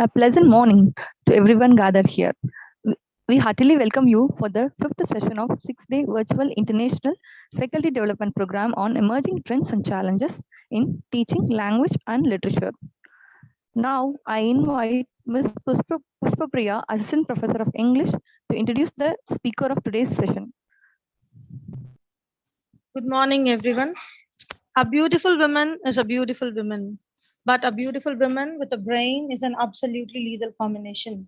A pleasant morning to everyone gathered here. We heartily welcome you for the fifth session of 6-day virtual international faculty development program on emerging trends and challenges in teaching language and literature. Now, I invite Ms. Pushpapriya, Assistant Professor of English, to introduce the speaker of today's session. Good morning, everyone. A beautiful woman is a beautiful woman, but a beautiful woman with a brain is an absolutely lethal combination.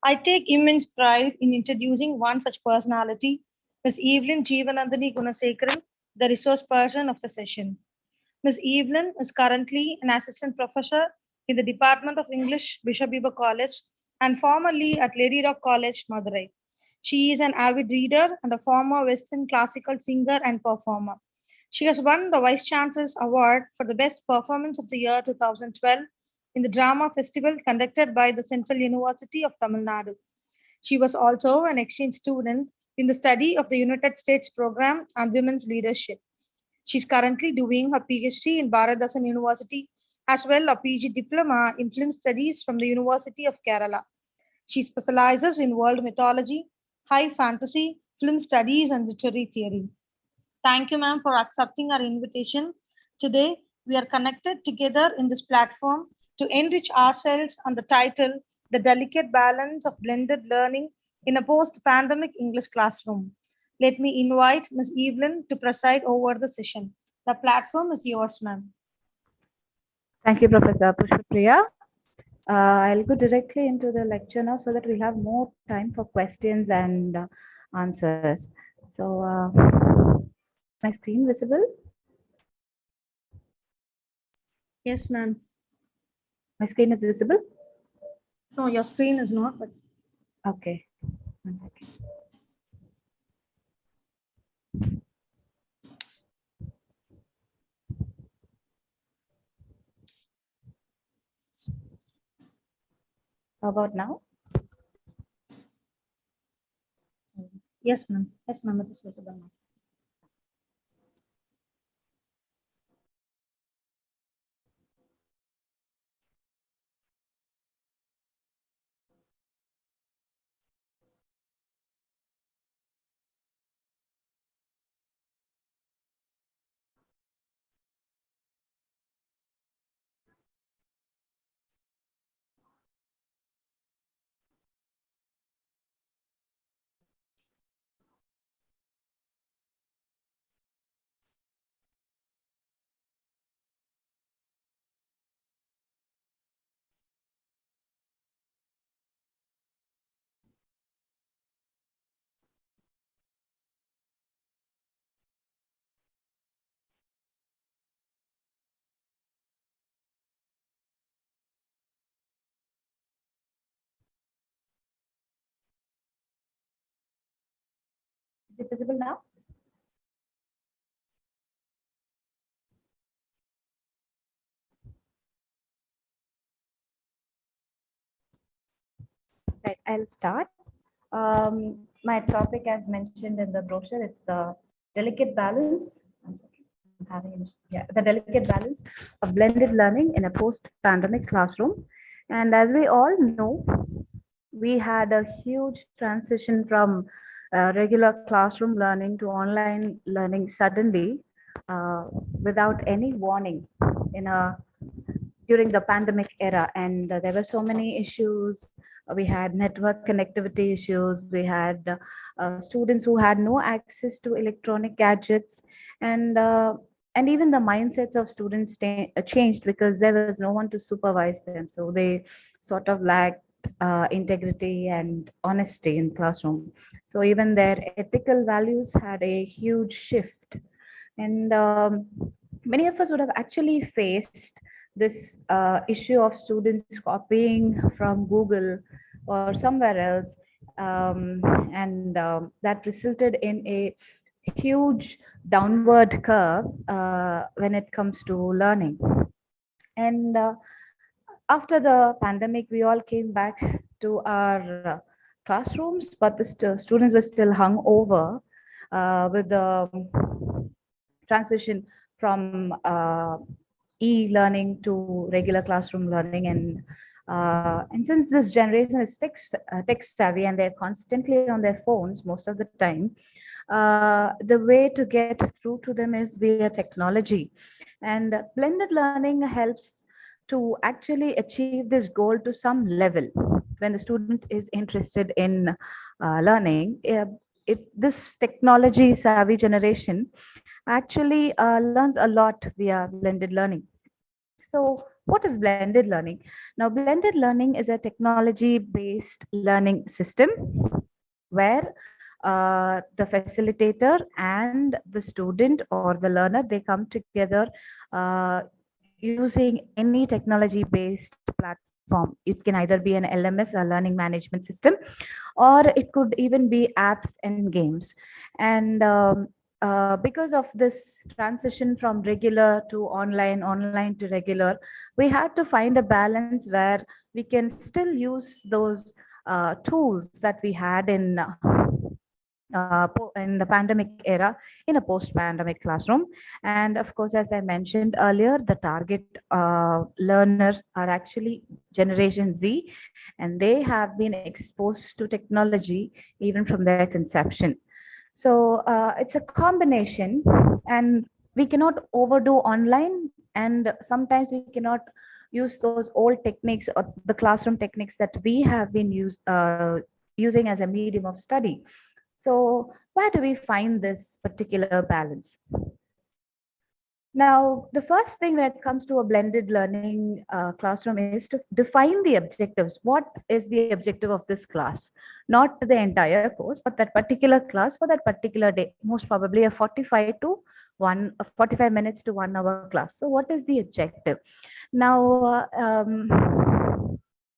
I take immense pride in introducing one such personality, Ms. Evelyn Jeevanandani Gunasekaran, the resource person of the session. Ms. Evelyn is currently an assistant professor in the Department of English, Bishop Weber College, and formerly at Lady Rock College, Madurai. She is an avid reader and a former Western classical singer and performer. She has won the Vice Chancellor's Award for the Best Performance of the Year 2012 in the Drama Festival conducted by the Central University of Tamil Nadu. She was also an exchange student in the study of the United States program on women's leadership. She's currently doing her PhD in Bharatdasan University, as well a PG diploma in film studies from the University of Kerala. She specializes in world mythology, high fantasy, film studies, and literary theory. Thank you, ma'am, for accepting our invitation. Today, we are connected together in this platform to enrich ourselves on the title, The Delicate Balance of Blended Learning in a Post Pandemic English Classroom. Let me invite Ms. Evelyn to preside over the session. The platform is yours, ma'am. Thank you, Professor Pushpapriya. I'll go directly into the lecture now so that we have more time for questions and answers. So, my screen visible? Yes, ma'am. My screen is visible? No, your screen is not, but okay. 1 second. How about now? yes, ma'am. Yes, ma'am, it is visible now. Is it visible now? Right, I'll start. My topic, as mentioned in the brochure, it's the delicate balance. The delicate balance of blended learning in a post-pandemic classroom. And as we all know, we had a huge transition from regular classroom learning to online learning suddenly, without any warning in a during the pandemic era. And there were so many issues. We had network connectivity issues. We had students who had no access to electronic gadgets, and uh, and even the mindsets of students changed because there was no one to supervise them. So they sort of lacked integrity and honesty in classroom. So even their ethical values had a huge shift, and many of us would have actually faced this issue of students copying from Google or somewhere else, and that resulted in a huge downward curve when it comes to learning. And after the pandemic, we all came back to our classrooms, but the students were still hung over with the transition from e-learning to regular classroom learning. And And since this generation is tech savvy and they're constantly on their phones most of the time, the way to get through to them is via technology. And blended learning helps to actually achieve this goal to some level. When the student is interested in learning, this technology savvy generation actually learns a lot via blended learning. So, what is blended learning? Now, blended learning is a technology based learning system where the facilitator and the student or the learner, they come together uh, using any technology based platform. It can either be an LMS, a learning management system, or it could even be apps and games. And because of this transition from regular to online, online to regular, we had to find a balance where we can still use those tools that we had in the pandemic era in a post-pandemic classroom. And of course, as I mentioned earlier, the target learners are actually Generation Z, and they have been exposed to technology even from their conception. So it's a combination, and we cannot overdo online, and sometimes we cannot use those old techniques or the classroom techniques that we have been using as a medium of study. So where do we find this particular balance? Now, the first thing when it comes to a blended learning classroom is to define the objectives. What is the objective of this class? Not the entire course, but that particular class for that particular day, most probably a 45 minutes to 1 hour class. So what is the objective? Now,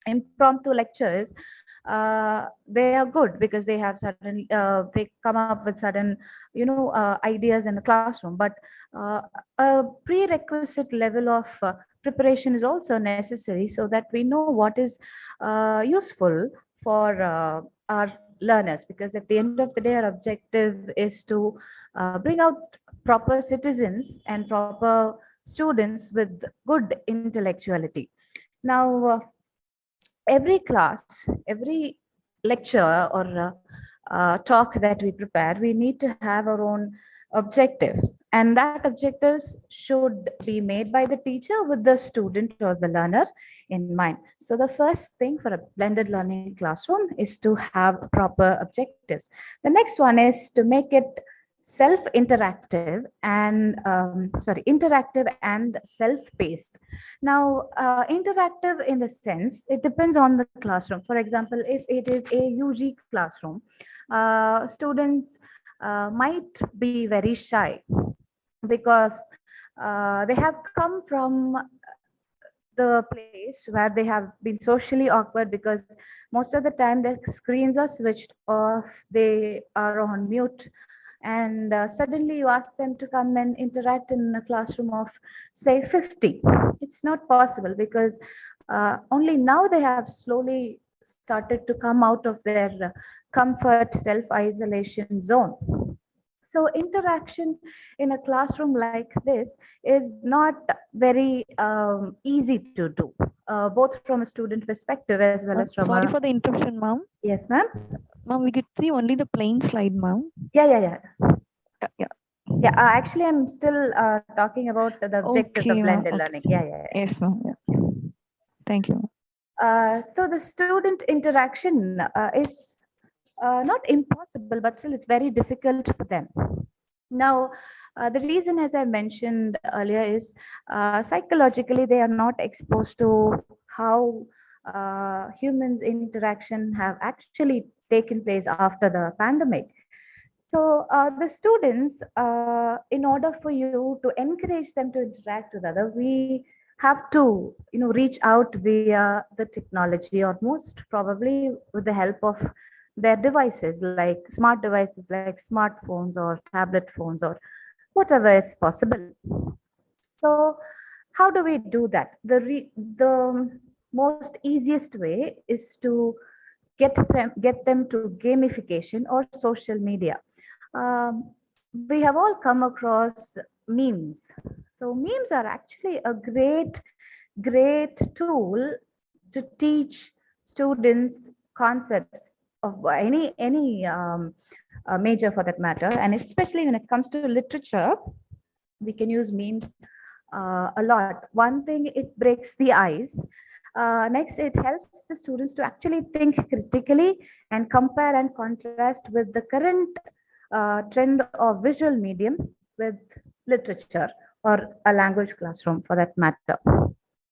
impromptu lectures, they are good because they have certain they come up with certain ideas in the classroom, but a prerequisite level of preparation is also necessary so that we know what is useful for our learners, because at the end of the day our objective is to bring out proper citizens and proper students with good intellectuality. Now, every class, every lecture or talk that we prepare, we need to have our own objective. And that objectives should be made by the teacher with the student or the learner in mind. So the first thing for a blended learning classroom is to have proper objectives. The next one is to make it self-interactive and interactive and self-paced. Now, interactive in the sense, it depends on the classroom. For example, if it is a UG classroom, students might be very shy because they have come from the place where they have been socially awkward, because most of the time the screens are switched off, they are on mute, and suddenly you ask them to come and interact in a classroom of say 50. It's not possible because only now they have slowly started to come out of their comfort self-isolation zone. So interaction in a classroom like this is not very easy to do, both from a student perspective as well as from Sorry for the interruption, ma'am. Yes, ma'am. Ma'am, we could see only the plain slide, ma'am. Yeah. Yeah. Yeah, actually, I'm still talking about the objectives Okay, of ma'am. blended Okay. learning. Yeah. Yes, ma'am. Yeah. Thank you. So the student interaction is not impossible, but still it's very difficult for them. Now, the reason, as I mentioned earlier, is psychologically they are not exposed to how humans' interaction have actually taken place after the pandemic. So the students, in order for you to encourage them to interact with other, we have to, reach out via the technology, or most probably with the help of their devices, like smart devices, like smartphones or tablet phones or whatever is possible. So how do we do that? The most easiest way is to get them to gamification or social media. um, we have all come across memes. So memes are actually a great tool to teach students concepts of any major for that matter, and especially when it comes to literature, we can use memes a lot. One thing, it breaks the ice. Next, it helps the students to actually think critically and compare and contrast with the current trend of visual medium with literature or a language classroom for that matter.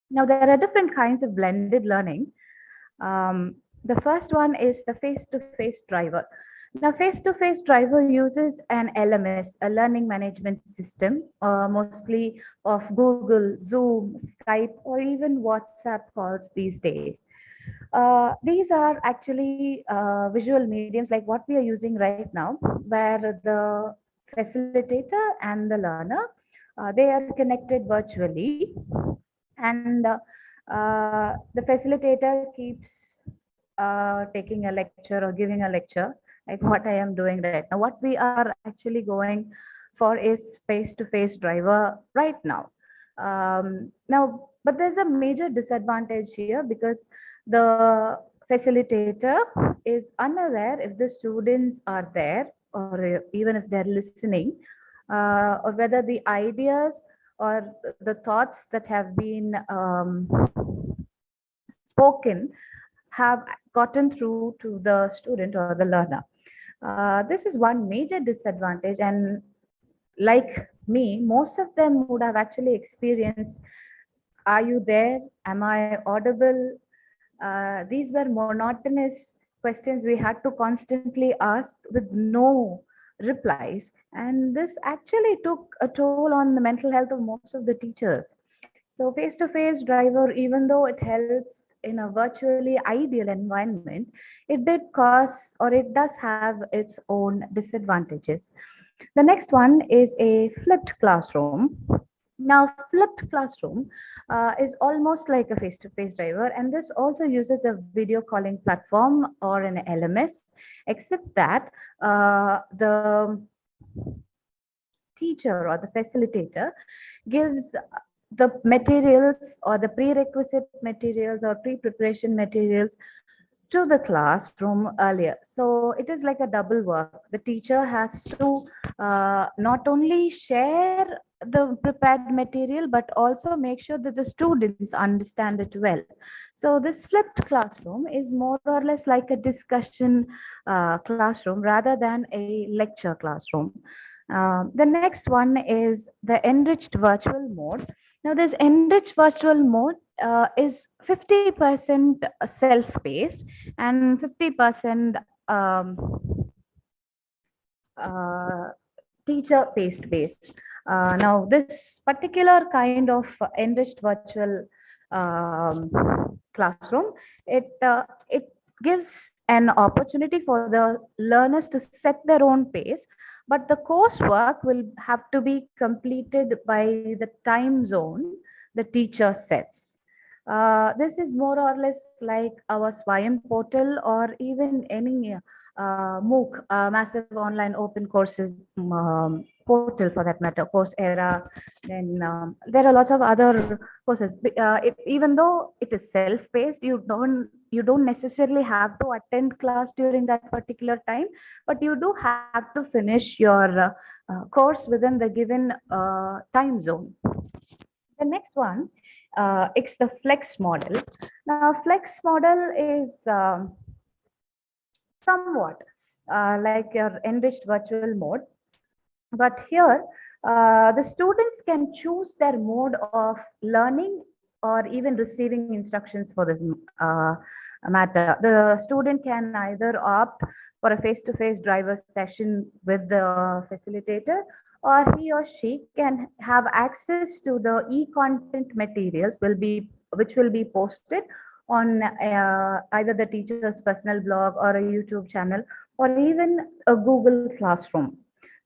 Now, there are different kinds of blended learning. The first one is the face-to-face driver. Now, face-to-face driver uses an LMS, a learning management system, mostly of Google, Zoom, Skype, or even WhatsApp calls these days. These are actually visual mediums like what we are using right now, where the facilitator and the learner, they are connected virtually, and the facilitator keeps taking a lecture or giving a lecture like what I am doing right now. What we are actually going for is face-to-face driver right now. Now, but there's a major disadvantage here because the facilitator is unaware if the students are there or even if they're listening, or whether the ideas or the thoughts that have been spoken have gotten through to the student or the learner. This is one major disadvantage, and like me, most of them would have actually experienced, are you there? Am I audible? These were monotonous questions we had to constantly ask with no replies. And this actually took a toll on the mental health of most of the teachers. So face-to-face driver, even though it helps in a virtually ideal environment, it did cause or it does have its own disadvantages. The next one is a flipped classroom. Now, flipped classroom is almost like a face-to-face driver, and this also uses a video calling platform or an LMS, except that the teacher or the facilitator gives the materials or the prerequisite materials or pre-preparation materials to the classroom earlier. So it is like a double work. The teacher has to not only share the prepared material, but also make sure that the students understand it well. So this flipped classroom is more or less like a discussion classroom rather than a lecture classroom. The next one is the enriched virtual mode. Now, this enriched virtual mode is 50% self-paced and 50% uh, teacher-paced based. Now, this particular kind of enriched virtual classroom, it gives an opportunity for the learners to set their own pace, but the coursework will have to be completed by the time zone the teacher sets. This is more or less like our Swayam portal or even any MOOC, massive online open courses portal for that matter, Coursera. Then there are lots of other courses. Even though it is self-paced, you don't necessarily have to attend class during that particular time, but you do have to finish your course within the given time zone. The next one, it's the flex model. Now, flex model is somewhat like your enriched virtual mode, but here the students can choose their mode of learning or even receiving instructions for this matter. The student can either opt for a face-to-face driver session with the facilitator, or he or she can have access to the e-content materials which will be posted on either the teacher's personal blog or a YouTube channel or even a Google Classroom.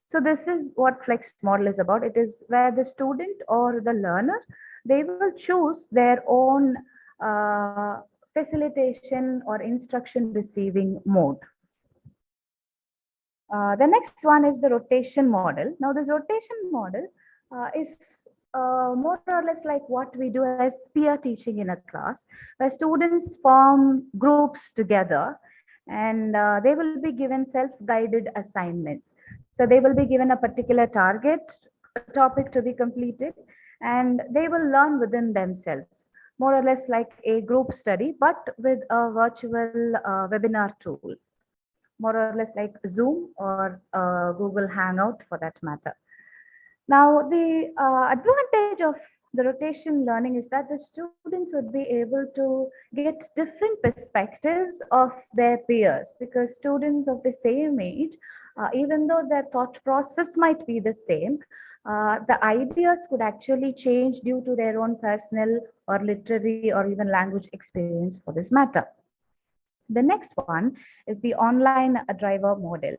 So this is what flex model is about. It is where the student or the learner, they will choose their own facilitation or instruction receiving mode. The next one is the rotation model. Now, this rotation model is more or less like what we do as peer teaching in a class, where students form groups together and they will be given self-guided assignments. So they will be given a particular target topic to be completed, and they will learn within themselves, more or less like a group study, but with a virtual webinar tool, more or less like Zoom or Google Hangout for that matter. Now, the advantage of the rotation learning is that the students would be able to get different perspectives of their peers, because students of the same age, even though their thought process might be the same, the ideas could actually change due to their own personal or literary or even language experience for this matter. The next one is the online driver model.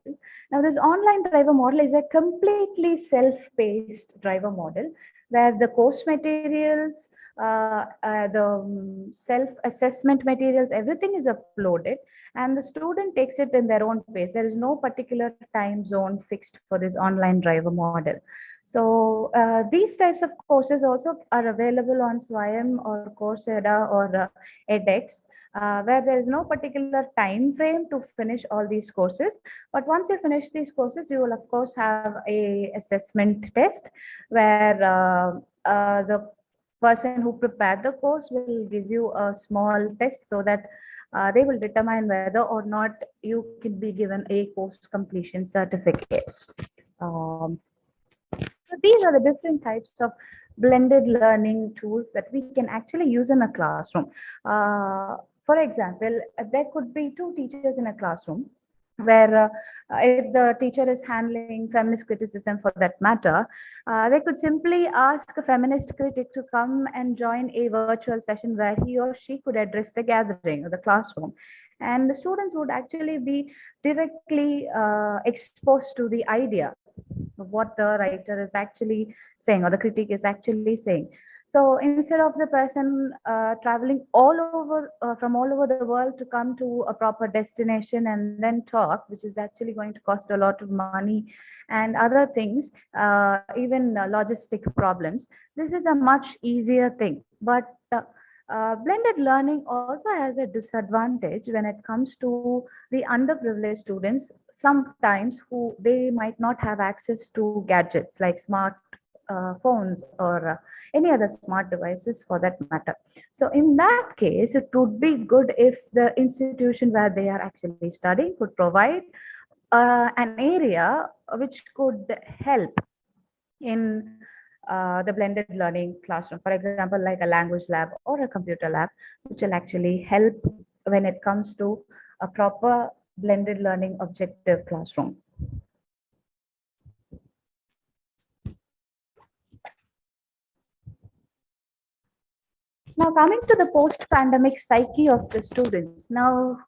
Now, this online driver model is a completely self-paced driver model where the course materials, the self-assessment materials, everything is uploaded and the student takes it in their own pace. There is no particular time zone fixed for this online driver model. So these types of courses also are available on Swayam or Coursera or edX, where there is no particular time frame to finish all these courses. But once you finish these courses, you will of course have a assessment test where the person who prepared the course will give you a small test so that they will determine whether or not you can be given a course completion certificate. So these are the different types of blended learning tools that we can actually use in a classroom. For example, there could be two teachers in a classroom where if the teacher is handling feminist criticism for that matter, they could simply ask a feminist critic to come and join a virtual session where he or she could address the gathering or the classroom. And the students would actually be directly exposed to the idea of what the writer is actually saying or the critic is actually saying. So instead of the person traveling all over from all over the world to come to a proper destination and then talk, which is actually going to cost a lot of money and other things, even logistic problems, this is a much easier thing. But blended learning also has a disadvantage when it comes to the underprivileged students, sometimes who they might not have access to gadgets like smart phones or any other smart devices for that matter. So in that case, it would be good if the institution where they are actually studying could provide an area which could help in the blended learning classroom. For example, like a language lab or a computer lab, which will actually help when it comes to a proper blended learning objective classroom. Now, coming to the post-pandemic psyche of the students. Now,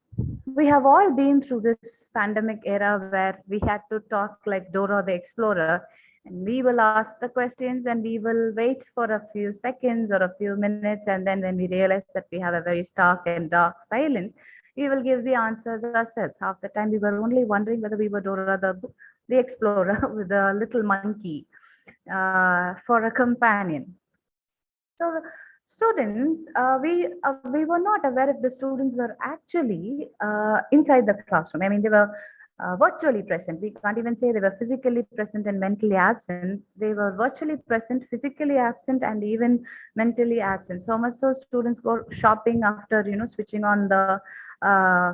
we have all been through this pandemic era where we had to talk like Dora the Explorer, and we will ask the questions and we will wait for a few seconds or a few minutes, and then when we realize that we have a very stark and dark silence, we will give the answers ourselves. Half the time we were only wondering whether we were Dora the Explorer with a little monkey for a companion. So students, we were not aware if the students were actually inside the classroom. I mean, they were virtually present. We can't even say they were physically present and mentally absent. They were virtually present, physically absent, and even mentally absent. So much so, students go shopping after switching on the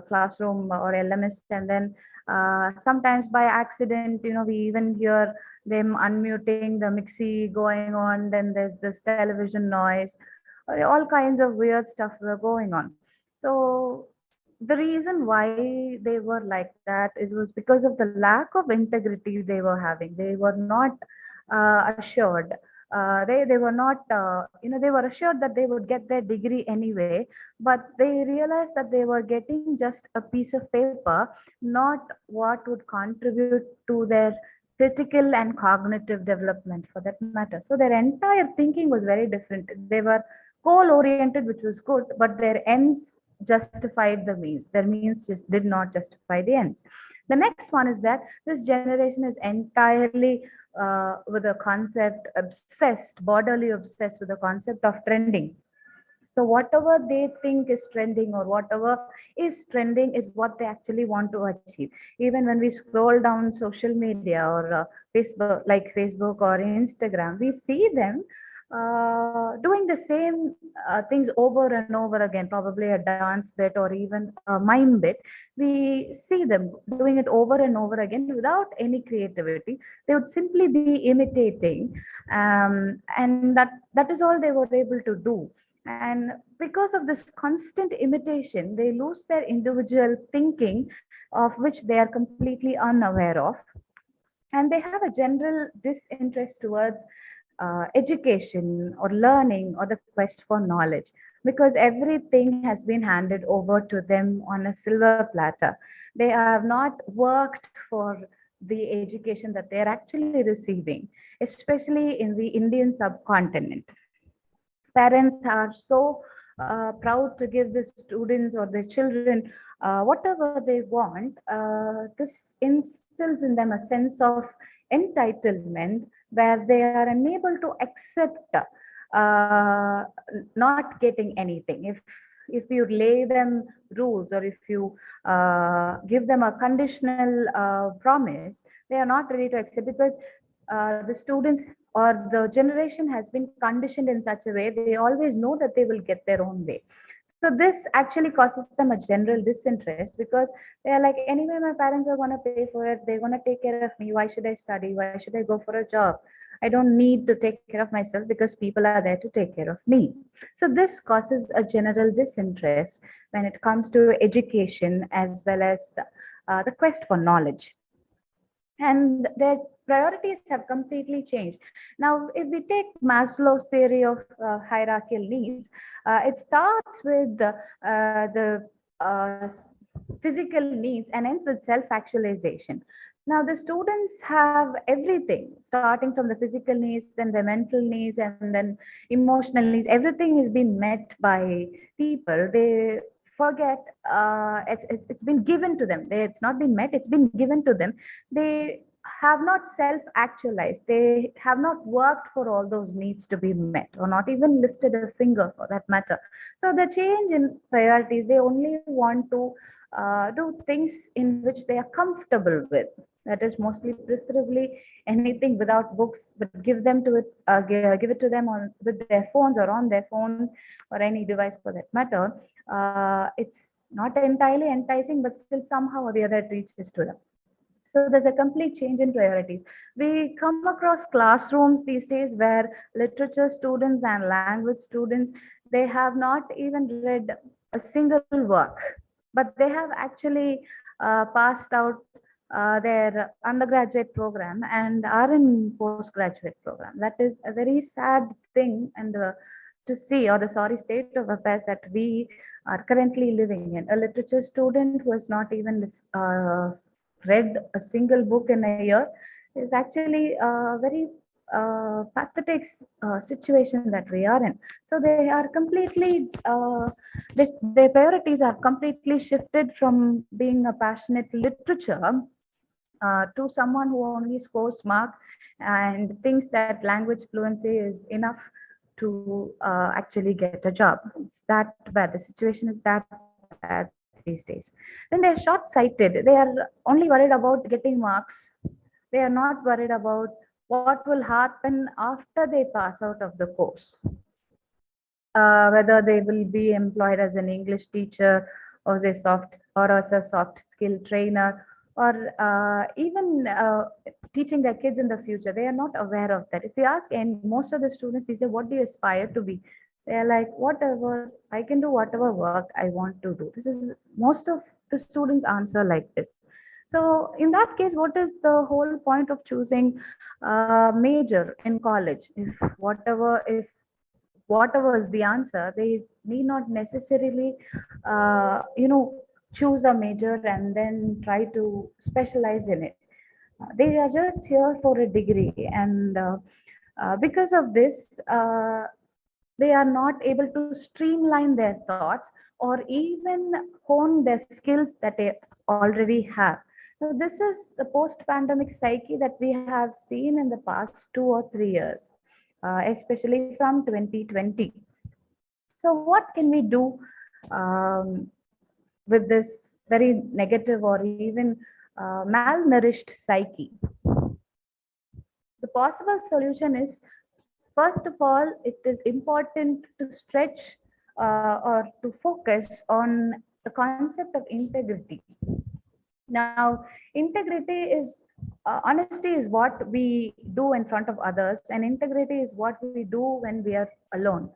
classroom or LMS, and then sometimes by accident, we even hear them unmuting the mixie going on. Then there's this television noise. All kinds of weird stuff were going on. So the reason why they were like that was because of the lack of integrity they were having. They were not assured. They were not, they were assured that they would get their degree anyway, but they realized that they were getting just a piece of paper, not what would contribute to their critical and cognitive development for that matter. So their entire thinking was very different. They were goal oriented, which was good, but their ends justified the means. Their means just did not justify the ends. The next one is that this generation is entirely with the concept, obsessed, borderly obsessed with the concept of trending. So whatever they think is trending or whatever is trending is what they actually want to achieve. Even when we scroll down social media or Facebook, like Facebook or Instagram, we see them doing the same things over and over again, probably a dance bit or even a mime bit. We see them doing it over and over again without any creativity. They would simply be imitating, and that is all they were able to do. And because of this constant imitation, they lose their individual thinking, of which they are completely unaware of. And they have a general disinterest towards education or learning or the quest for knowledge, because everything has been handed over to them on a silver platter. They have not worked for the education that they are actually receiving, especially in the Indian subcontinent. Parents are so proud to give the students or their children whatever they want. This instills in them a sense of entitlement, where they are unable to accept not getting anything. If you lay them rules, or if you give them a conditional promise, they are not ready to accept, because the students or the generation has been conditioned in such a way they always know that they will get their own way. So this actually causes them a general disinterest, because they are like, anyway my parents are going to pay for it, they're going to take care of me, why should I study, why should I go for a job? I don't need to take care of myself because people are there to take care of me. So this causes a general disinterest when it comes to education, as well as the quest for knowledge. And their priorities have completely changed. Now, if we take Maslow's theory of hierarchical needs, it starts with the physical needs and ends with self-actualization. Now, the students have everything, starting from the physical needs, then the mental needs, and then emotional needs. Everything is being met by people. They forget it's been given to them. It's not been met, it's been given to them. They have not self actualized, they have not worked for all those needs to be met, or not even lifted a finger for that matter. So the change in priorities, they only want to do things in which they are comfortable with. That is mostly, preferably, anything without books, but give them to it, give it to them on with their phones or on their phones, or any device for that matter. It's not entirely enticing, but still somehow or the other it reaches to them. So there's a complete change in priorities. We come across classrooms these days where literature students and language students, they have not even read a single work, but they have actually passed out their undergraduate program and are in postgraduate program. That is a very sad thing, and to see, or the sorry state of affairs that we are currently living in. A literature student who has not even read a single book in a year is actually a very pathetic situation that we are in. So they are completely, their priorities are completely shifted from being a passionate literature to someone who only scores mark and thinks that language fluency is enough to actually get a job. It's that bad. The situation is that bad these days. Then they're short-sighted. They are only worried about getting marks. They are not worried about what will happen after they pass out of the course. Whether they will be employed as an English teacher, or as a soft skill trainer, or even teaching their kids in the future. They are not aware of that. If you ask, and most of the students, they say, what do you aspire to be? They are like, whatever, I can do whatever work I want to do. This is most of the students answer like this. So in that case, what is the whole point of choosing major in college? If whatever is the answer, they need not necessarily choose a major and then try to specialize in it. They are just here for a degree, and because of this, they are not able to streamline their thoughts or even hone their skills that they already have. So this is the post-pandemic psyche that we have seen in the past 2 or 3 years, especially from 2020. So what can we do with this very negative or even malnourished psyche? The possible solution is, first of all, it is important to stretch or to focus on the concept of integrity. Now, integrity is honesty is what we do in front of others, and integrity is what we do when we are alone.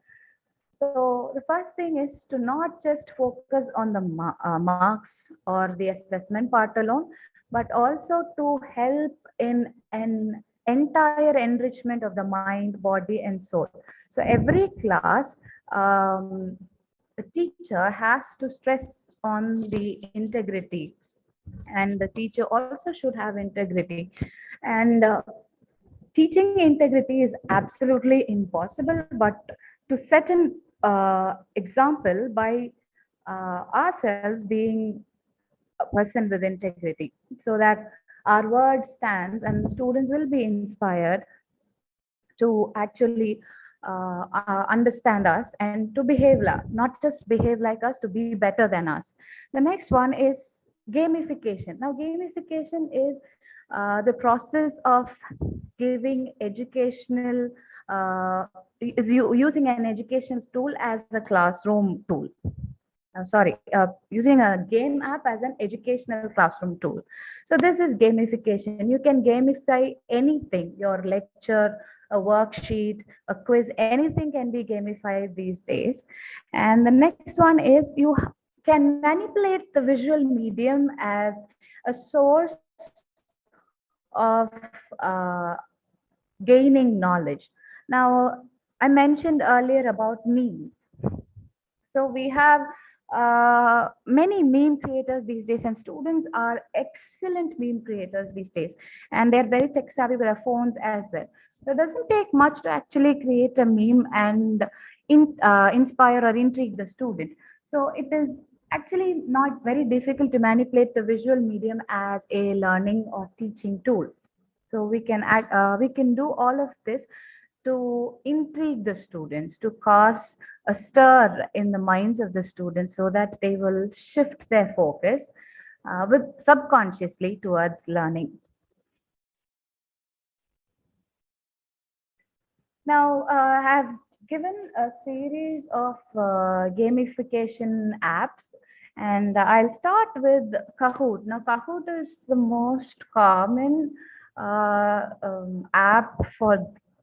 So the first thing is to not just focus on the marks or the assessment part alone, but also to help in an entire enrichment of the mind, body, and soul. So every class, the teacher has to stress on the integrity, and the teacher also should have integrity. And teaching integrity is absolutely impossible, but to set an example by ourselves being a person with integrity, so that our word stands and the students will be inspired to actually understand us and to behave not just behave like us, to be better than us. The next one is gamification. Now gamification is the process of giving educational using an educational tool as a classroom tool. Sorry, using a game app as an educational classroom tool. So this is gamification. You can gamify anything, your lecture, a worksheet, a quiz, anything can be gamified these days. And the next one is you can manipulate the visual medium as a source of gaining knowledge. Now, I mentioned earlier about memes. So we have many meme creators these days, and students are excellent meme creators these days, and they're very tech savvy with their phones as well. So it doesn't take much to actually create a meme and inspire or intrigue the student. So it is actually not very difficult to manipulate the visual medium as a learning or teaching tool. So we can do all of this to intrigue the students, to cause a stir in the minds of the students, so that they will shift their focus with subconsciously towards learning. Now, I have given a series of gamification apps, and I'll start with Kahoot. Now, Kahoot is the most common app for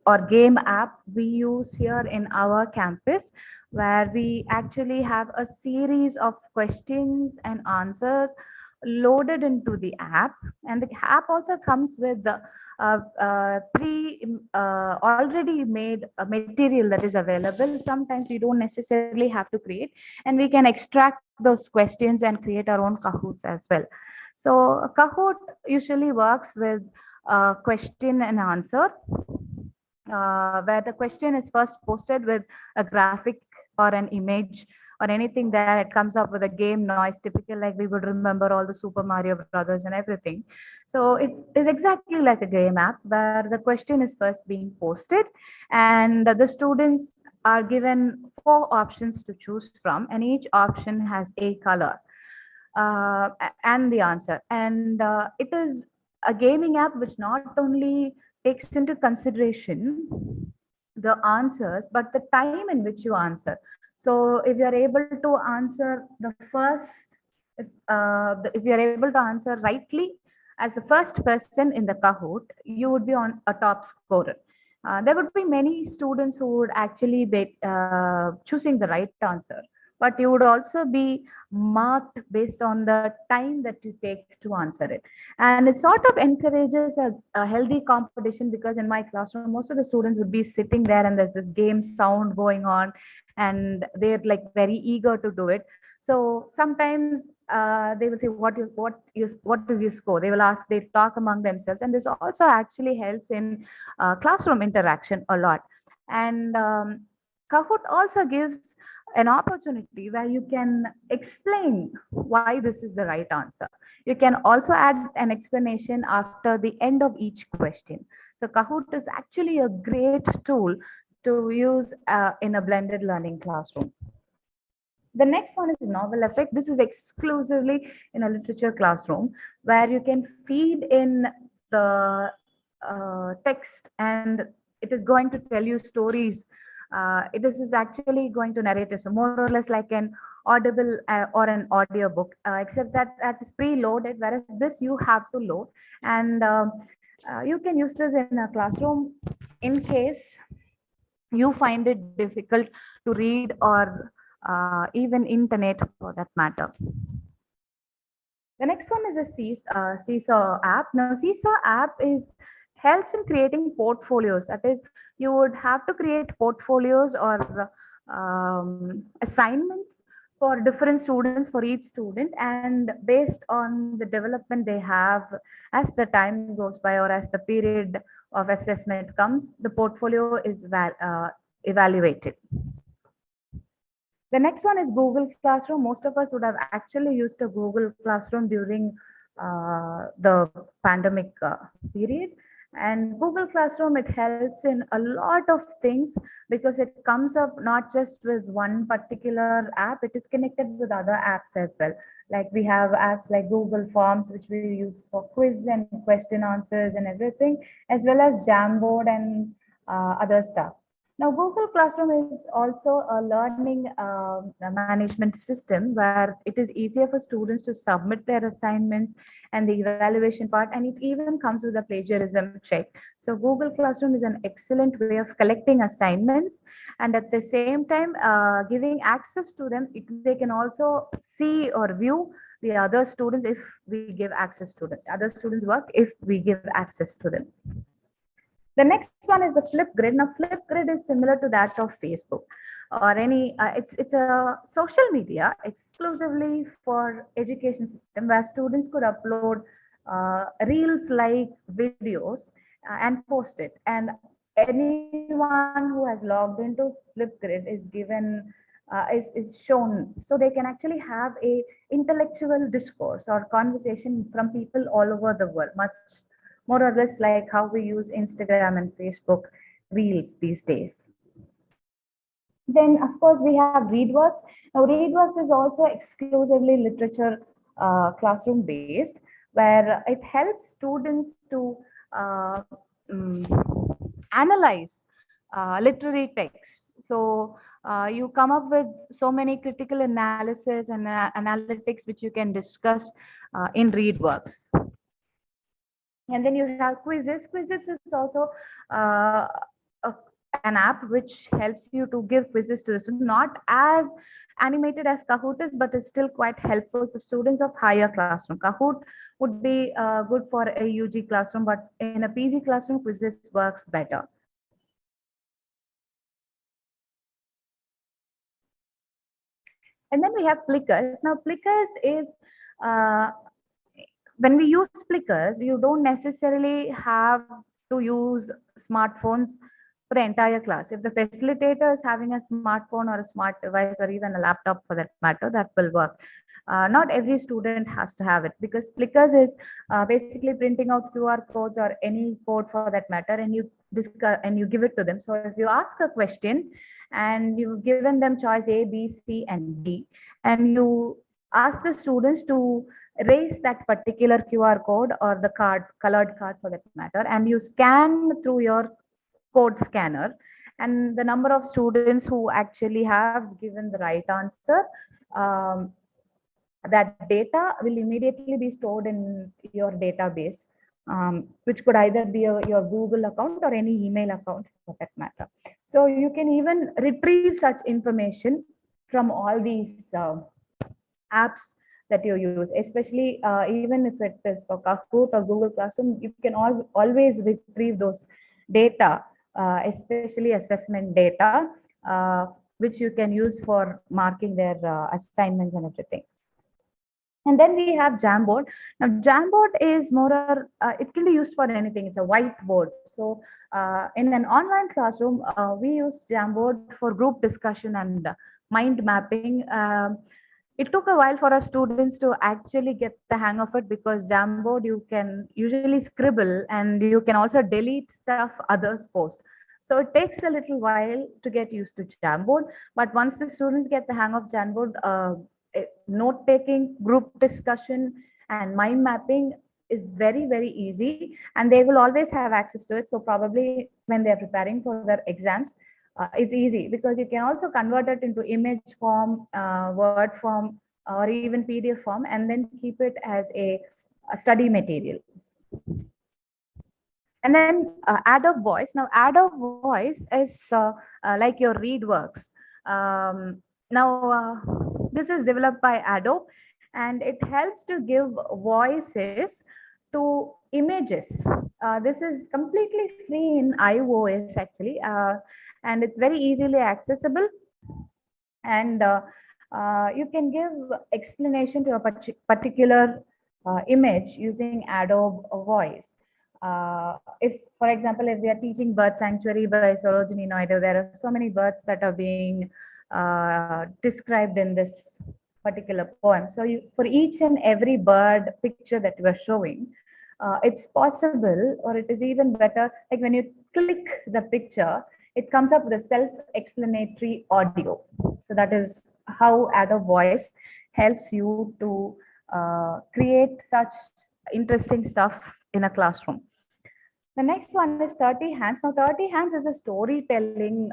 or game app we use here in our campus, where we actually have a series of questions and answers loaded into the app, and the app also comes with the already made material that is available. Sometimes we don't necessarily have to create, and we can extract those questions and create our own Kahoots as well. So Kahoot usually works with question and answer, where the question is first posted with a graphic or an image or anything there. It comes up with a game noise, typical like we would remember all the Super Mario Brothers and everything. So it is exactly like a game app where the question is first being posted, and the students are given 4 options to choose from, and each option has a color and the answer. And it is a gaming app which not only takes into consideration the answers, but the time in which you answer. So if you're able to answer the first, if you're able to answer rightly as the first person in the Kahoot, you would be on a top scorer. There would be many students who would actually be choosing the right answer, but you would also be marked based on the time that you take to answer it. And it sort of encourages a healthy competition, because in my classroom, most of the students would be sitting there and there's this game sound going on, and they're like very eager to do it. So sometimes they will say, what is your score? They will ask, they talk among themselves. And this also actually helps in classroom interaction a lot. And Kahoot also gives an opportunity where you can explain why this is the right answer. You can also add an explanation after the end of each question. So Kahoot is actually a great tool to use in a blended learning classroom. The next one is novel effect. This is exclusively in a literature classroom where you can feed in the text, and it is going to tell you stories. This is actually going to narrate it, so more or less like an audible or an audio book, except that that is preloaded, whereas this you have to load. And you can use this in a classroom in case you find it difficult to read, or even internet for that matter. The next one is a Seesaw app. Now, Seesaw app is helps in creating portfolios. That is, you would have to create portfolios or assignments for different students, for each student, and based on the development they have as the time goes by or as the period of assessment comes, the portfolio is evaluated. The next one is Google Classroom. Most of us would have actually used a Google Classroom during the pandemic period. And Google Classroom, it helps in a lot of things because it comes up not just with one particular app, it is connected with other apps as well. Like we have apps like Google Forms, which we use for quiz and question answers and everything, as well as Jamboard and other stuff. Now, Google Classroom is also a learning management system where it is easier for students to submit their assignments and the evaluation part, and it even comes with a plagiarism check. So, Google Classroom is an excellent way of collecting assignments, and at the same time, giving access to them. They can also see or view the other students if we give access to them, other students' work if we give access to them. The next one is a Flipgrid. Now, Flipgrid is similar to that of Facebook or any. It's a social media exclusively for education system where students could upload reels like videos and post it. And anyone who has logged into Flipgrid is given is shown, so they can actually have a intellectual discourse or conversation from people all over the world, much more or less like how we use Instagram and Facebook Reels these days. Then, of course, we have ReadWorks. Now, ReadWorks is also exclusively literature classroom based, where it helps students to analyze literary texts. So, you come up with so many critical analysis and analytics which you can discuss in ReadWorks. And then you have quizzes. Quizzes is also an app which helps you to give quizzes to the students, not as animated as Kahoot is, but is still quite helpful for students of higher classroom. Kahoot would be good for a UG classroom, but in a PG classroom, quizzes works better. And then we have Plickers. Now, Plickers is when we use Plickers, you don't necessarily have to use smartphones for the entire class. If the facilitator is having a smartphone or a smart device or even a laptop for that matter, that will work. Not every student has to have it, because Plickers is basically printing out QR codes or any code for that matter, and you discuss and you give it to them. So if you ask a question and you've given them choice A, B, C, and D, and you ask the students to raise that particular QR code or the card, colored card for that matter, and you scan through your code scanner, and the number of students who actually have given the right answer, that data will immediately be stored in your database, which could either be your Google account or any email account for that matter. So you can even retrieve such information from all these apps that you use, especially even if it is for Kahoot or Google Classroom, you can always retrieve those data, especially assessment data, which you can use for marking their assignments and everything. And then we have Jamboard. Now, Jamboard is more, it can be used for anything. It's a whiteboard. So in an online classroom, we use Jamboard for group discussion and mind mapping. It took a while for our students to actually get the hang of it, because Jamboard you can usually scribble and you can also delete stuff others post. So it takes a little while to get used to Jamboard. But once the students get the hang of Jamboard, note taking, group discussion, and mind mapping is very, very easy, and they will always have access to it. So probably when they're preparing for their exams, it's easy, because you can also convert it into image form, word form, or even PDF form, and then keep it as a study material. And then Adobe Voice. Now, Adobe Voice is like your ReadWorks. Now, this is developed by Adobe, and it helps to give voices to images. This is completely free in iOS actually, and it's very easily accessible. And you can give explanation to a particular image using Adobe Voice. If, for example, if we are teaching Bird Sanctuary by Sarojini Naidu, there are so many birds that are being described in this particular poem. So for each and every bird picture that we are showing, it's possible, or it is even better, like when you click the picture, it comes up with a self-explanatory audio. So that is how Adobe Voice helps you to create such interesting stuff in a classroom. The next one is 30 Hands. Now, 30 Hands is a storytelling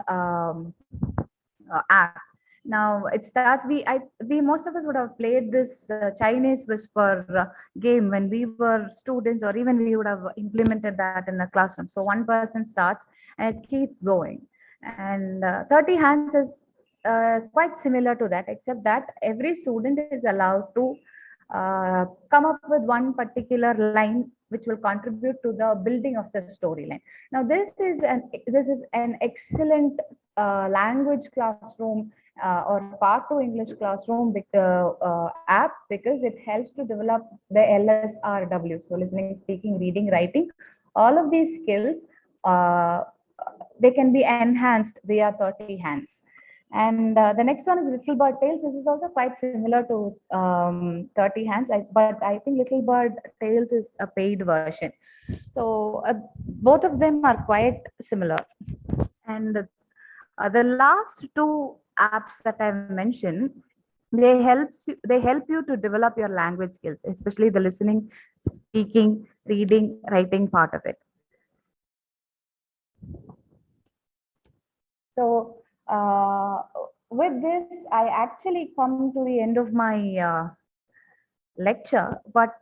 app. Now it starts. We most of us would have played this Chinese whisper game when we were students, or even we would have implemented that in a classroom. So one person starts and it keeps going. And 30 Hands is quite similar to that, except that every student is allowed to come up with one particular line which will contribute to the building of the storyline. Now this is an excellent language classroom or part 2 English classroom app, because it helps to develop the LSRW, so listening, speaking, reading, writing. All of these skills, they can be enhanced via 30 Hands. And the next one is Little Bird Tales. This is also quite similar to 30 Hands, but I think Little Bird Tales is a paid version. So both of them are quite similar. And the last two apps that I've mentioned, they help you to develop your language skills, especially the listening, speaking, reading, writing part of it. So with this, I actually come to the end of my lecture, but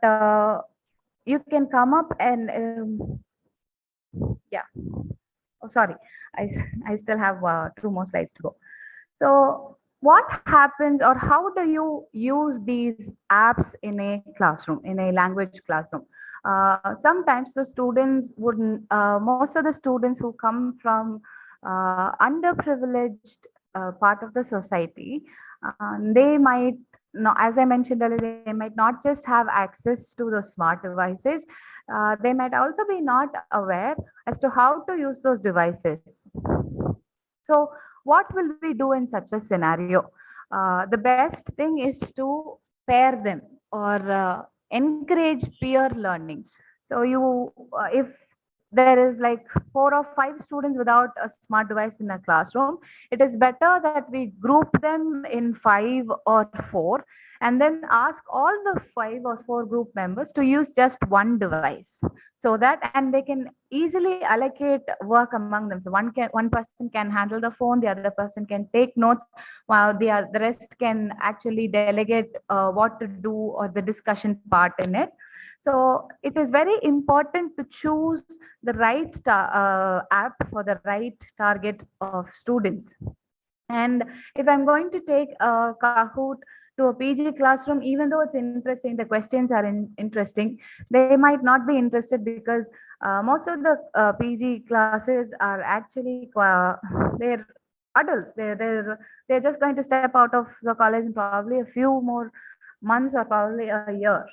you can come up and yeah. Oh, sorry, I still have 2 more slides to go. So what happens, or how do you use these apps in a classroom, in a language classroom? Sometimes the students wouldn't, most of the students who come from underprivileged part of the society, they might, as I mentioned earlier, they might not just have access to the smart devices, they might also be not aware as to how to use those devices. So what will we do in such a scenario? The best thing is to pair them, or encourage peer learning. So if there is like 4 or 5 students without a smart device in a classroom, it is better that we group them in 5 or 4, and then ask all the 5 or 4 group members to use just one device, so that, and they can easily allocate work among them. So one person can handle the phone, the other person can take notes, while the rest can actually delegate what to do, or the discussion part in it. So it is very important to choose the right app for the right target of students. And if I'm going to take a Kahoot to a PG classroom, even though it's interesting, the questions are interesting, they might not be interested, because most of the PG classes are actually they're adults. They're just going to step out of the college in probably a few more months, or probably a year.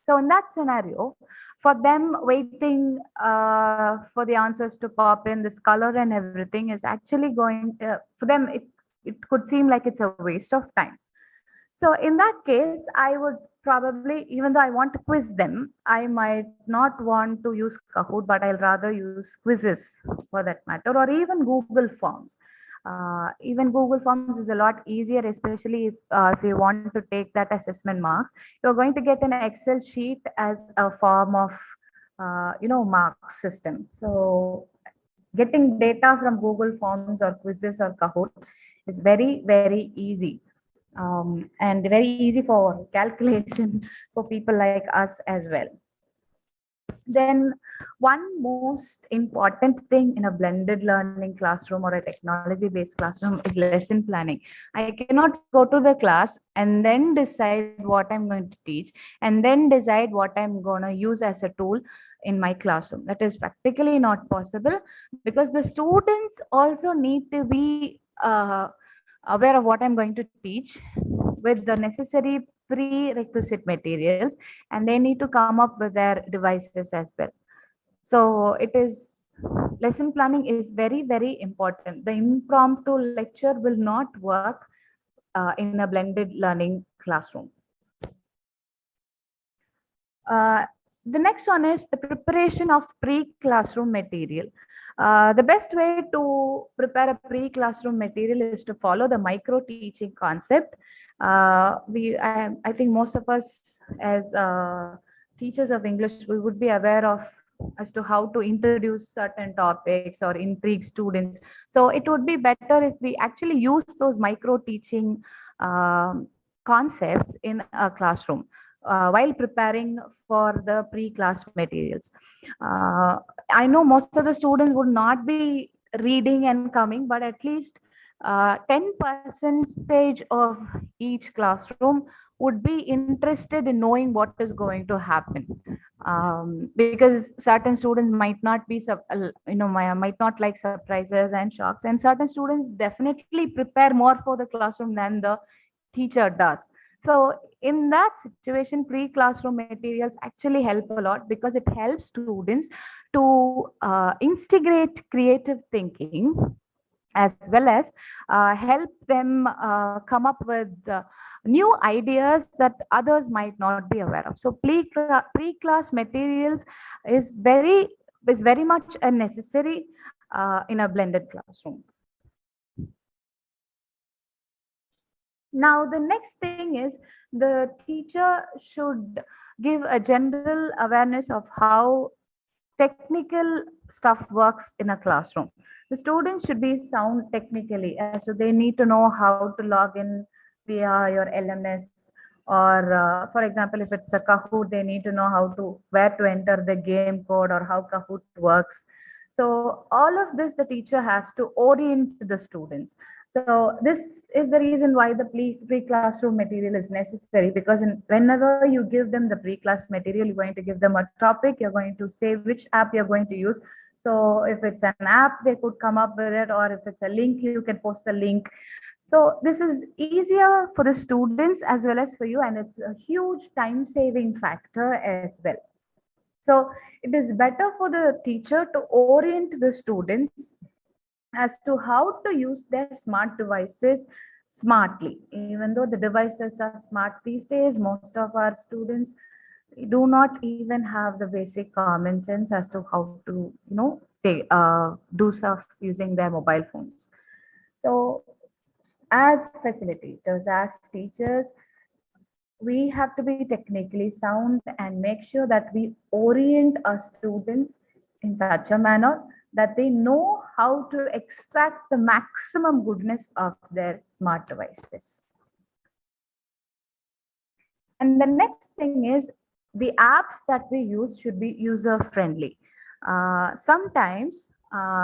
So in that scenario, for them, waiting for the answers to pop in, this color and everything is actually going for them. it could seem like it's a waste of time. So in that case, I would probably, even though I want to quiz them, I might not want to use Kahoot, but I'll rather use quizzes for that matter, or even Google Forms. Even Google Forms is a lot easier, especially if you want to take that assessment marks. You're going to get an Excel sheet as a form of marks system. So getting data from Google Forms or quizzes or Kahoot is very, very easy, and very easy for calculation for people like us as well. Then one most important thing in a blended learning classroom or a technology based classroom is lesson planning. I cannot go to the class and then decide what I'm going to teach and then decide what I'm going to use as a tool in my classroom. That is practically not possible, because the students also need to be aware of what I'm going to teach with the necessary prerequisite materials, and they need to come up with their devices as well. So it is, lesson planning is very, very important. The impromptu lecture will not work in a blended learning classroom. The next one is the preparation of pre-classroom material. The best way to prepare a pre-classroom material is to follow the micro teaching concept. I think most of us as teachers of English, we would be aware of as to how to introduce certain topics or intrigue students. So it would be better if we actually use those micro teaching concepts in a classroom while preparing for the pre-class materials. I know most of the students would not be reading and coming, but at least 10% of each classroom would be interested in knowing what is going to happen, because certain students might not be might not like surprises and shocks, and certain students definitely prepare more for the classroom than the teacher does. So in that situation, pre-classroom materials actually help a lot, because it helps students to instigate creative thinking, as well as help them come up with new ideas that others might not be aware of. So pre-class materials is very much a necessary in a blended classroom. Now, the next thing is the teacher should give a general awareness of how technical stuff works in a classroom. The students should be sound technically, as to they need to know how to log in via your LMS, or for example, if it's a Kahoot, they need to know where to enter the game code or how Kahoot works. So all of this, the teacher has to orient the students. So this is the reason why the pre-classroom material is necessary, because whenever you give them the pre-class material, you're going to give them a topic, you're going to say which app you're going to use. So if it's an app, they could come up with it, or if it's a link, you can post the link. So this is easier for the students as well as for you, and it's a huge time-saving factor as well. So it is better for the teacher to orient the students as to how to use their smart devices smartly. Even though the devices are smart these days, most of our students do not even have the basic common sense as to how to, do stuff using their mobile phones. So as facilitators, as teachers, we have to be technically sound and make sure that we orient our students in such a manner that they know how to extract the maximum goodness of their smart devices. And the next thing is, the apps that we use should be user friendly. Sometimes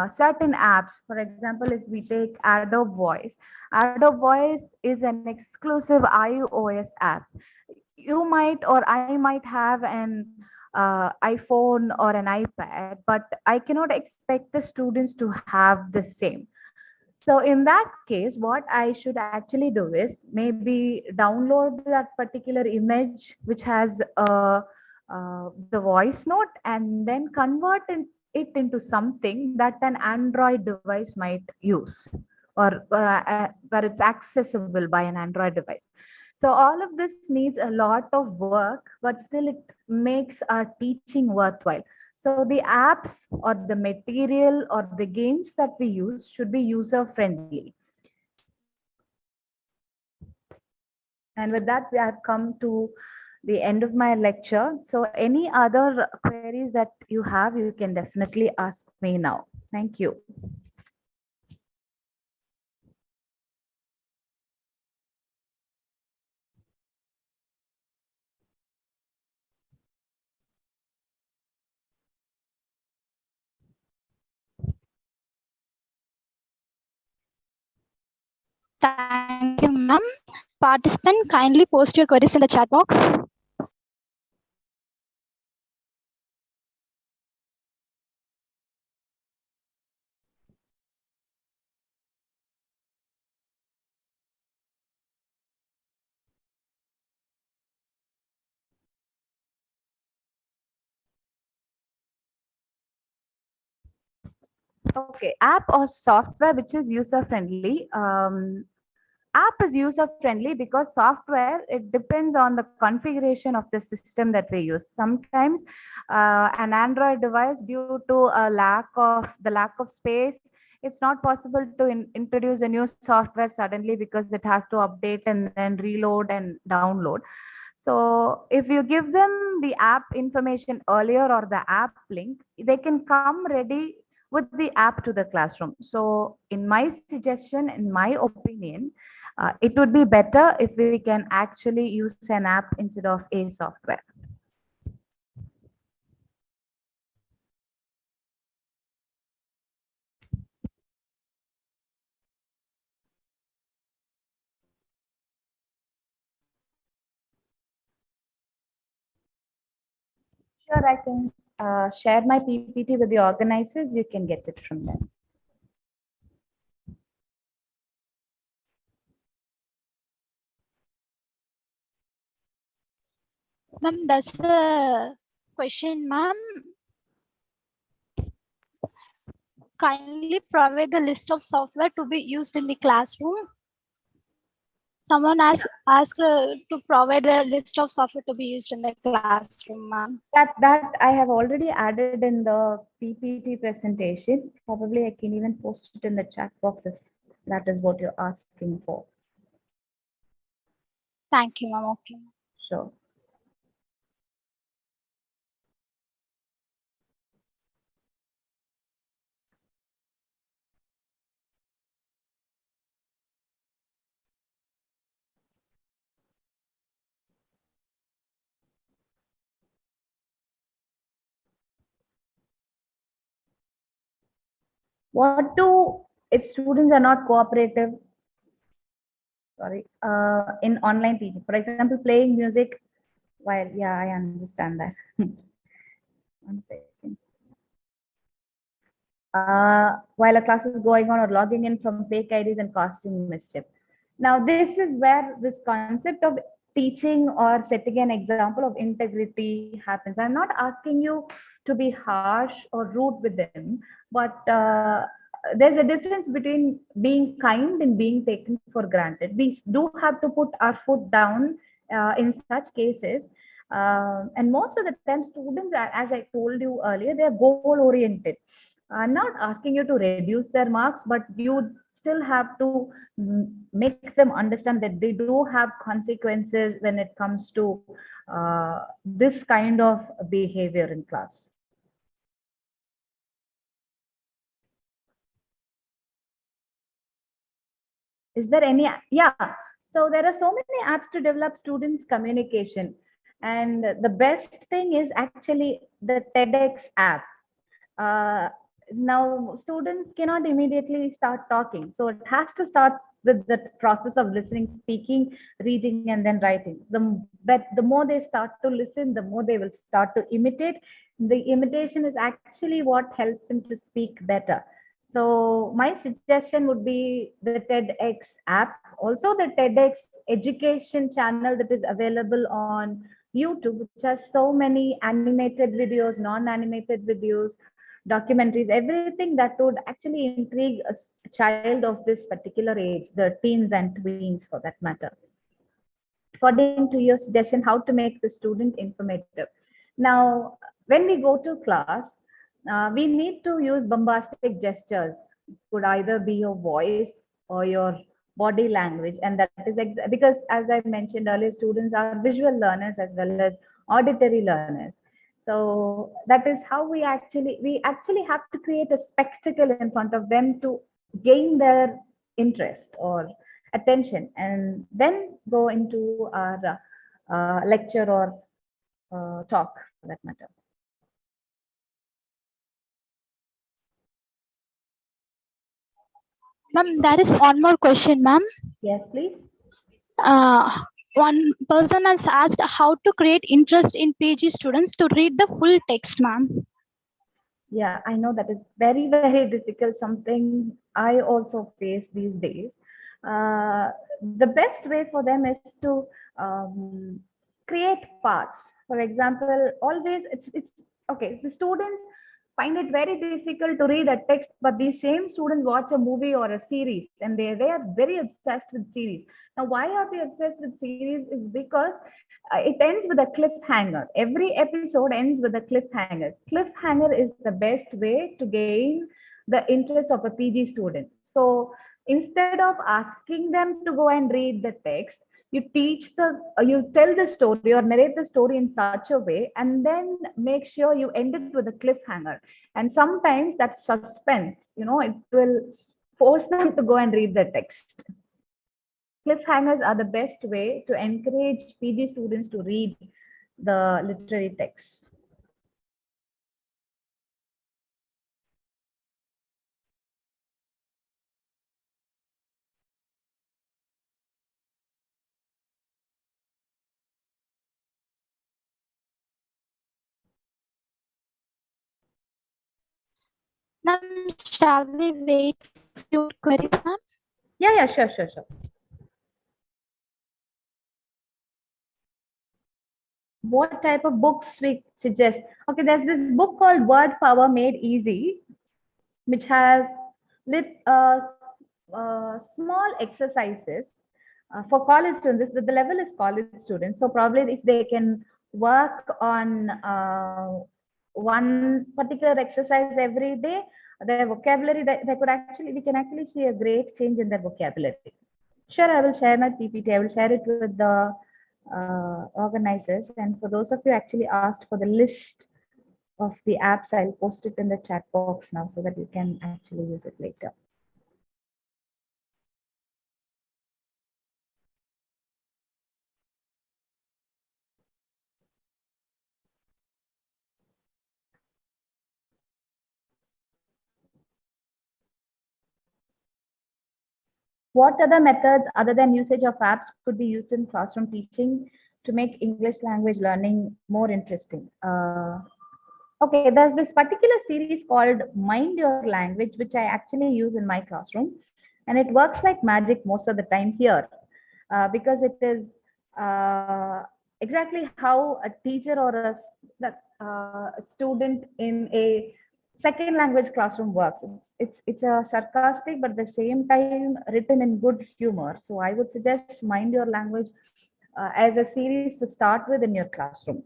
certain apps, for example, if we take Adobe Voice is an exclusive iOS app. You might, or I might have an iPhone or an iPad, but I cannot expect the students to have the same. So in that case, what I should actually do is maybe download that particular image which has the voice note, and then convert it into something that an Android device might use. or where it's accessible by an Android device. So all of this needs a lot of work, but still it makes our teaching worthwhile. So the apps or the material or the games that we use should be user friendly. And with that, we have come to the end of my lecture. So any other queries that you have, you can definitely ask me now. Thank you. Thank you, ma'am. Participant, kindly post your queries in the chat box. Okay, app or software which is user friendly. App is user friendly because software, it depends on the configuration of the system that we use. Sometimes an Android device, due to a lack of space, it's not possible to introduce a new software suddenly because it has to update and then reload and download. So if you give them the app information earlier or the app link, they can come ready with the app to the classroom. So in my suggestion, in my opinion, it would be better if we can actually use an app instead of a software. Sure, I can share my PPT with the organizers. You can get it from them. Ma'am, that's the question, ma'am. Kindly provide the list of software to be used in the classroom. Someone asked to provide a list of software to be used in the classroom, ma'am. That I have already added in the PPT presentation. Probably I can even post it in the chat box if that is what you're asking for. Thank you, ma'am. Okay. Sure. What do if students are not cooperative? Sorry, in online teaching, for example, playing music while, yeah, I understand that. One second. While a class is going on, or logging in from fake IDs and causing mischief. Now, this is where this concept of teaching or setting an example of integrity happens. I'm not asking you to be harsh or rude with them, but there's a difference between being kind and being taken for granted. We do have to put our foot down in such cases. And most of the time, students, as I told you earlier, they're goal oriented. I'm not asking you to reduce their marks, but you still have to make them understand that they do have consequences when it comes to this kind of behavior in class. Is there any? Yeah. So there are so many apps to develop students' communication. And the best thing is actually the TEDx app. Uh, Now students cannot immediately start talking. So it has to start with the process of listening, speaking, reading, and then writing. But the more they start to listen, the more they will start to imitate. The imitation is actually what helps them to speak better. So my suggestion would be the TEDx app, also the TEDx education channel that is available on YouTube, which has so many animated videos, non-animated videos, documentaries, everything that would actually intrigue a child of this particular age, the teens and tweens for that matter, according to your suggestion, how to make the student informative. Now, when we go to class, we need to use bombastic gestures. It could either be your voice or your body language, and that is because, as I mentioned earlier, students are visual learners as well as auditory learners. So that is how we actually have to create a spectacle in front of them to gain their interest or attention, and then go into our lecture or talk for that matter. Ma'am, there is one more question, ma'am. Yes, please. One person has asked how to create interest in PG students to read the full text, ma'am. Yeah, I know that is very, very difficult, something I also face these days. The best way for them is to create parts. For example, always it's okay. The students find it very difficult to read a text, but these same students watch a movie or a series, and they are very obsessed with series. Now, why are they obsessed with series? Is because it ends with a cliffhanger. Every episode ends with a cliffhanger. Cliffhanger is the best way to gain the interest of a PG student. So instead of asking them to go and read the text, you tell the story or narrate the story in such a way, and then make sure you end it with a cliffhanger. And sometimes that suspense, it will force them to go and read the text. Cliffhangers are the best way to encourage PG students to read the literary texts. Ma'am, shall we wait for few queries, ma'am? Yeah, sure. What type of books we suggest? Okay, there's this book called Word Power Made Easy, which has small exercises for college students. The level is college students, so probably if they can work on one particular exercise every day, their vocabulary, they could actually we can actually see a great change in their vocabulary. Sure, I will share my PPT. I will share it with the organizers. And for those of you actually asked for the list of the apps, I'll post it in the chat box now so that you can actually use it later. What other methods other than usage of apps could be used in classroom teaching to make English language learning more interesting? Okay, there's this particular series called Mind Your Language, which I actually use in my classroom. And it works like magic most of the time here because it is exactly how a teacher or a student in a second language classroom works. It's a sarcastic but at the same time written in good humor. So I would suggest Mind Your Language as a series to start with in your classroom.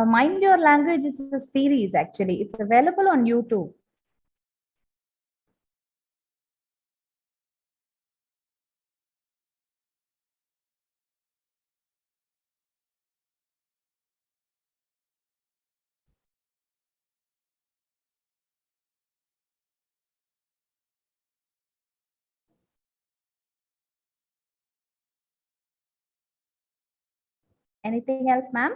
Mind Your Language is a series actually. It's available on YouTube. Anything else, ma'am?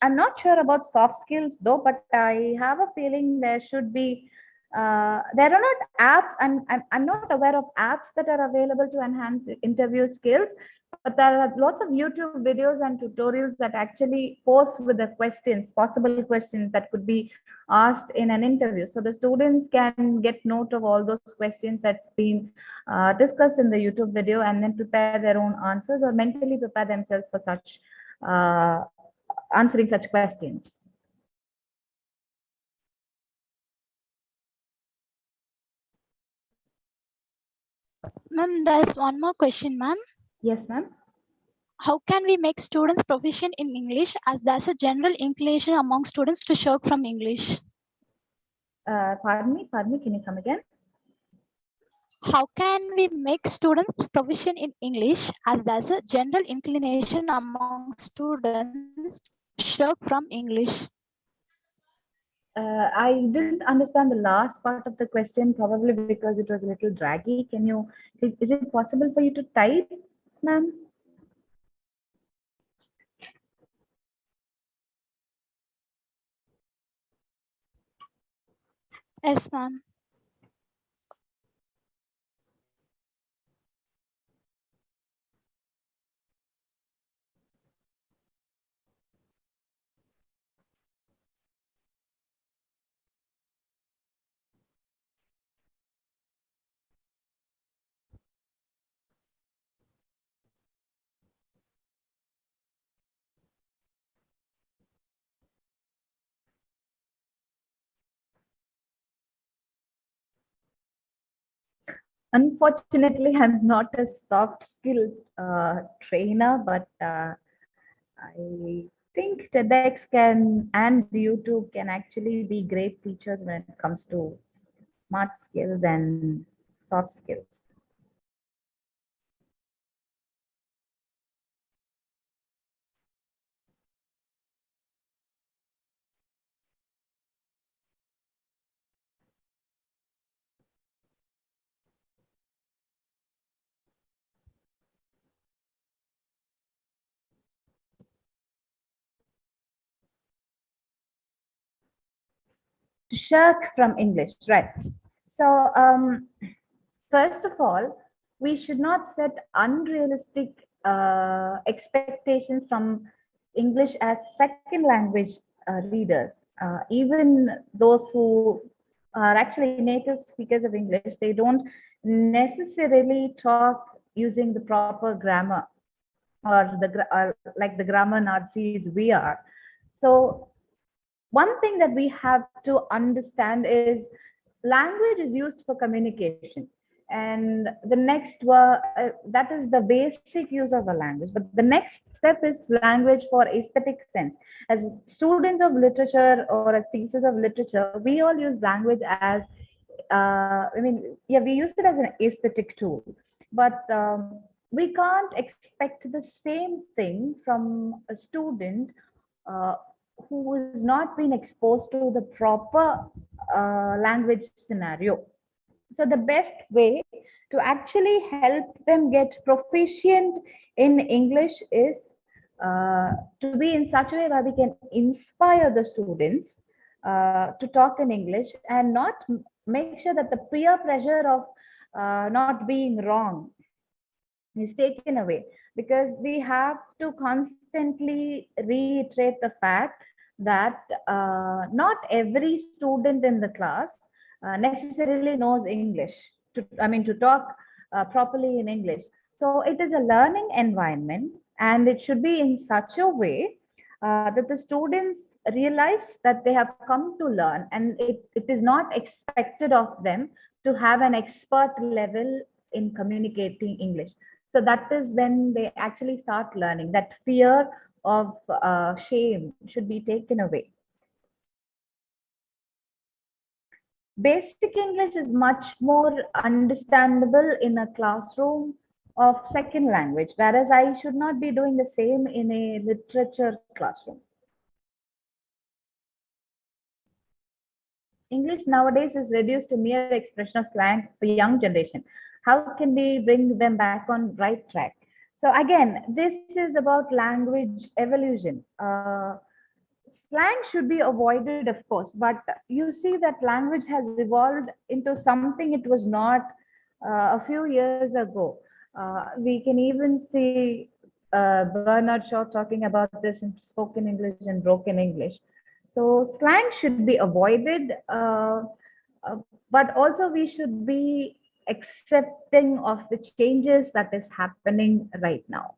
I'm not sure about soft skills though, but I have a feeling there should be. There are not apps. I'm not aware of apps that are available to enhance interview skills, but there are lots of YouTube videos and tutorials that actually pose with the questions, possible questions that could be asked in an interview. So the students can get note of all those questions that's been discussed in the YouTube video and then prepare their own answers or mentally prepare themselves for such answering such questions. Ma'am, there's one more question, ma'am. Yes, ma'am. How can we make students proficient in English as there's a general inclination among students to shirk from English? Pardon me, can you come again? How can we make students proficient in English as there's a general inclination among students to shirk from English? I didn't understand the last part of the question, probably because it was a little draggy. Is it possible for you to type, ma'am? Yes, ma'am. Unfortunately, I'm not a soft skill trainer, but I think TEDx can and YouTube can actually be great teachers when it comes to smart skills and soft skills. Shirk from English, right? So, first of all, we should not set unrealistic expectations from English as second language readers. Even those who are actually native speakers of English, they don't necessarily talk using the proper grammar or like the grammar Nazis we are. So one thing that we have to understand is language is used for communication, and the next that is the basic use of a language, but the next step is language for aesthetic sense. As students of literature or as teachers of literature, we all use language as we use it as an aesthetic tool, but we can't expect the same thing from a student uh, who has not been exposed to the proper language scenario. So the best way to actually help them get proficient in English is to be in such a way that we can inspire the students to talk in English and not make sure that the peer pressure of not being wrong is taken away, because we have to constantly reiterate the fact that not every student in the class necessarily knows English to talk properly in English. So it is a learning environment, and it should be in such a way that the students realize that they have come to learn, and it is not expected of them to have an expert level in communicating English. So that is when they actually start learning. That fear of shame should be taken away. Basic English is much more understandable in a classroom of second language, whereas I should not be doing the same in a literature classroom. English nowadays is reduced to mere expression of slang for young generation. How can we bring them back on right track? So again, this is about language evolution. slang should be avoided, of course, but you see that language has evolved into something it was not a few years ago. We can even see Bernard Shaw talking about this in spoken English and broken English. So slang should be avoided, uh, but also we should be accepting of the changes that is happening right now.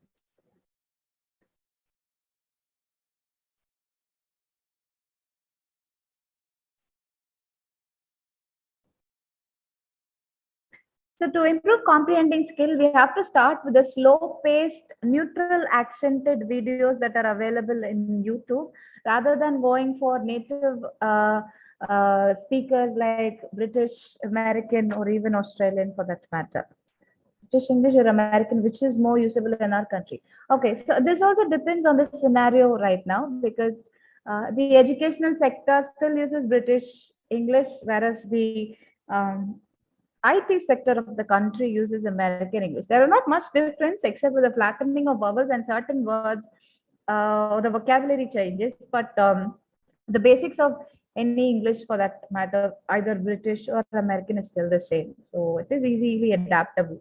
So to improve comprehending skill, we have to start with the slow-paced, neutral accented videos that are available in YouTube, rather than going for native speakers like British, American, or even Australian for that matter. British English or American, which is more usable in our country. Okay, so this also depends on the scenario right now, because the educational sector still uses British English, whereas the IT sector of the country uses American English. There are not much difference except with the flattening of vowels and certain words, or the vocabulary changes, but the basics of any English for that matter, either British or American, is still the same. So it is easily adaptable.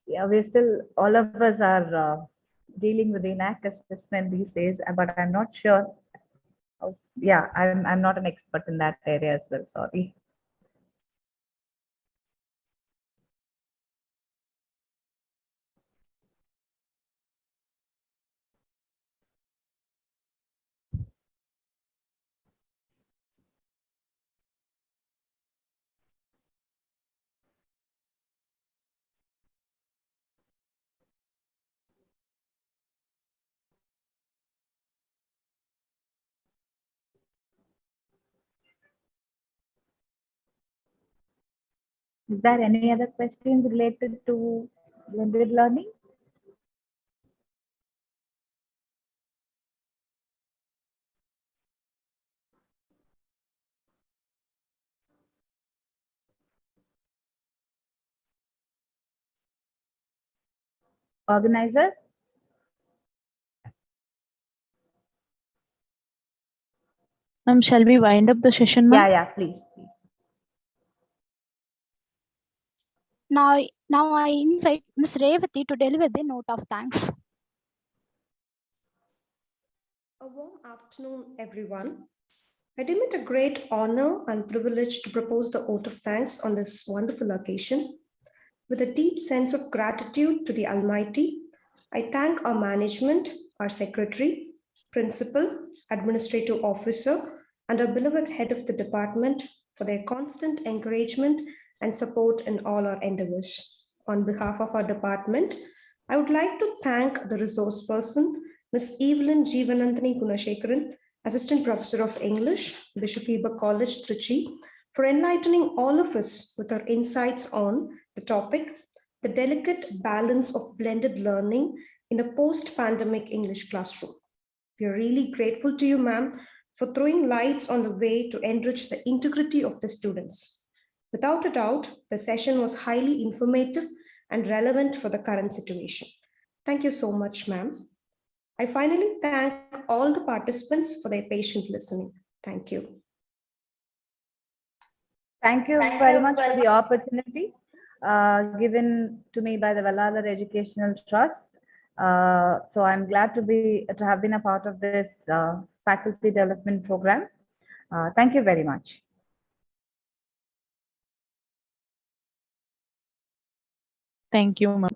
Yeah, we still, all of us are dealing with the NAC assessment these days, but I'm not sure. Yeah, I'm not an expert in that area as well. Sorry. Is there any other questions related to blended learning? Organizers? Shall we wind up the session, ma'am? Yeah, please. Now I invite Ms. Revati to deliver the note of thanks. A warm afternoon, everyone. I deem it a great honor and privilege to propose the oath of thanks on this wonderful occasion. With a deep sense of gratitude to the Almighty, I thank our management, our secretary, principal, administrative officer, and our beloved head of the department for their constant encouragement and support in all our endeavors. On behalf of our department, I would like to thank the resource person, Ms. Evelyn Jeevananthani Gunashekaran, Assistant Professor of English, Bishop Heber College, Trichy, for enlightening all of us with her insights on the topic, the delicate balance of blended learning in a post-pandemic English classroom. We are really grateful to you, ma'am, for throwing lights on the way to enrich the integrity of the students. Without a doubt, the session was highly informative and relevant for the current situation. Thank you so much, ma'am. I finally thank all the participants for their patient listening. Thank you. Thank you very much for the opportunity given to me by the Valladolid Educational Trust. So I'm glad to have been a part of this faculty development program. Thank you very much. Thank you, ma'am.